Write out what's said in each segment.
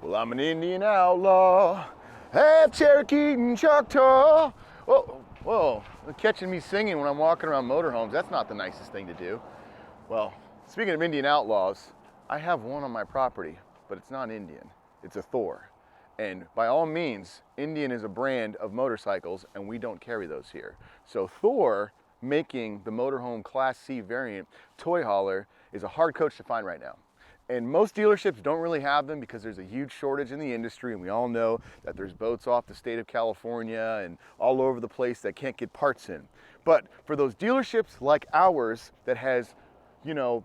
Well, I'm an Indian outlaw, half Cherokee and Choctaw. Whoa, catching me singing when I'm walking around motorhomes, that's not the nicest thing to do. Well, speaking of Indian outlaws, I have one on my property, but it's not Indian, it's a Thor. And by all means, Indian is a brand of motorcycles and we don't carry those here. So Thor making the Motorhome Class C variant toy hauler is a hard coach to find right now. And most dealerships don't really have them because there's a huge shortage in the industry, and we all know that there's boats off the state of California and all over the place that can't get parts in. But for those dealerships like ours that has, you know,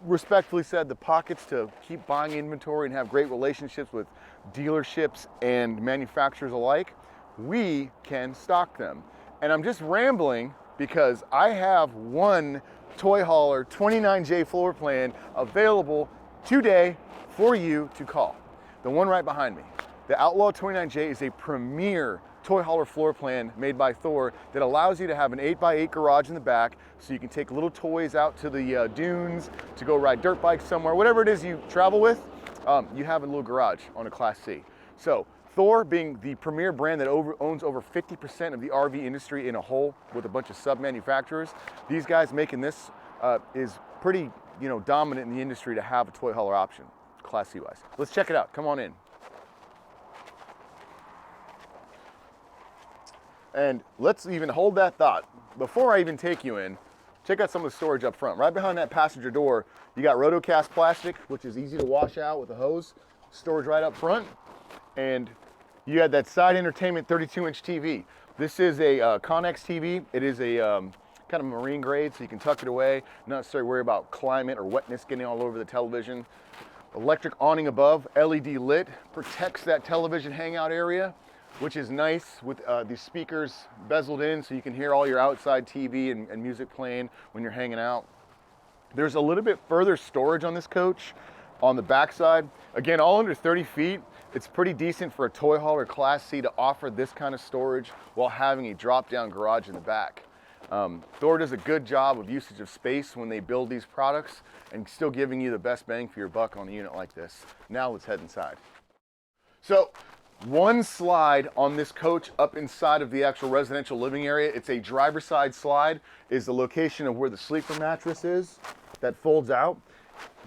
respectfully said, the pockets to keep buying inventory and have great relationships with dealerships and manufacturers alike, we can stock them. And I'm just rambling because I have one toy hauler 29J floor plan available today for you to call. The one right behind me. The Outlaw 29J is a premier toy hauler floor plan made by Thor that allows you to have an 8x8 garage in the back so you can take little toys out to the dunes, to go ride dirt bikes somewhere, whatever it is you travel with, you have a little garage on a Class C. So Thor, being the premier brand that owns over 50% of the RV industry in a whole with a bunch of sub-manufacturers, these guys making this is pretty, dominant in the industry to have a toy hauler option, Class C wise. Let's check it out, come on in. And let's even hold that thought. Before I even take you in, check out some of the storage up front. Right behind that passenger door, you got rotocast plastic, which is easy to wash out with a hose. Storage right up front. And you had that side entertainment 32-inch TV. This is a Connex TV. It is a kind of marine grade, so you can tuck it away, not necessarily worry about climate or wetness getting all over the television. Electric awning above, LED lit, protects that television hangout area, which is nice with these speakers bezeled in so you can hear all your outside TV and music playing when you're hanging out. There's a little bit further storage on this coach on the backside. Again, all under 30 feet. It's pretty decent for a toy hauler Class C to offer this kind of storage while having a drop-down garage in the back. Thor does a good job of usage of space when they build these products and still giving you the best bang for your buck on a unit like this. Now let's head inside. So, one slide on this coach up inside of the actual residential living area. It's a driver's side slide, is the location of where the sleeper mattress is that folds out,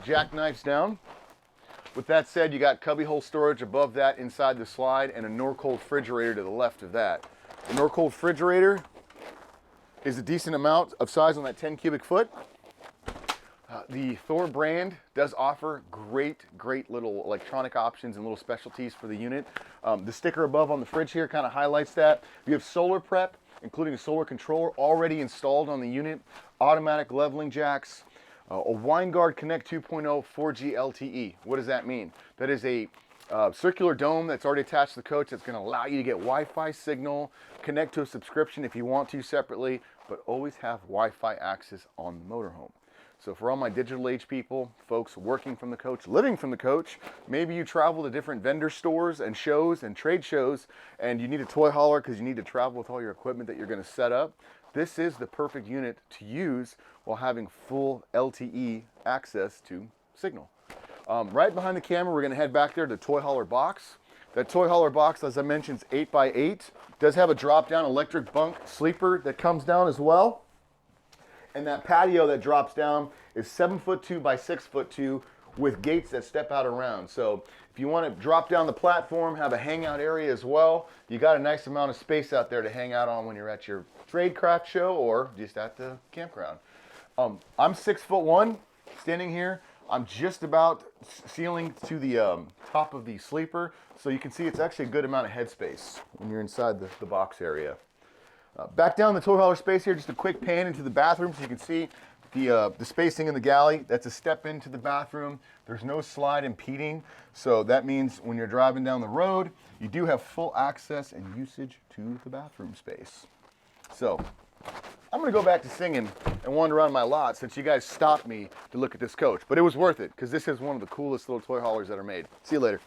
jackknifes down. With that said, you got cubbyhole storage above that inside the slide and a Norcold refrigerator to the left of that. The Norcold refrigerator is a decent amount of size on that 10 cubic foot. The Thor brand does offer great little electronic options and little specialties for the unit. The sticker above on the fridge here kind of highlights that. You have solar prep, including a solar controller already installed on the unit, automatic leveling jacks, a Winegard Connect 2.0 4G LTE. What does that mean? That is a circular dome that's already attached to the coach that's going to allow you to get Wi-Fi signal, connect to a subscription if you want to separately, but always have Wi-Fi access on the motorhome. So for all my digital age people, folks working from the coach, living from the coach, maybe you travel to different vendor stores and shows and trade shows and you need a toy hauler because you need to travel with all your equipment that you're going to set up. This is the perfect unit to use while having full LTE access to signal. Right behind the camera, we're going to head back there to the toy hauler box. That toy hauler box, as I mentioned, is 8x8. Does have a drop-down electric bunk sleeper that comes down as well. And that patio that drops down is 7'2" by 6'2" with gates that step out around. So if you want to drop down the platform, have a hangout area as well, you got a nice amount of space out there to hang out on when you're at your trade craft show or just at the campground. I'm 6'1", standing here. I'm just about ceiling to the top of the sleeper, so you can see it's actually a good amount of headspace when you're inside the box area. Back down the toy hauler space here, just a quick pan into the bathroom so you can see the spacing in the galley. That's a step into the bathroom. There's no slide impeding, so that means when you're driving down the road, you do have full access and usage to the bathroom space. So, I'm going to go back to singing and wander around my lot since you guys stopped me to look at this coach. But it was worth it because this is one of the coolest little toy haulers that are made. See you later.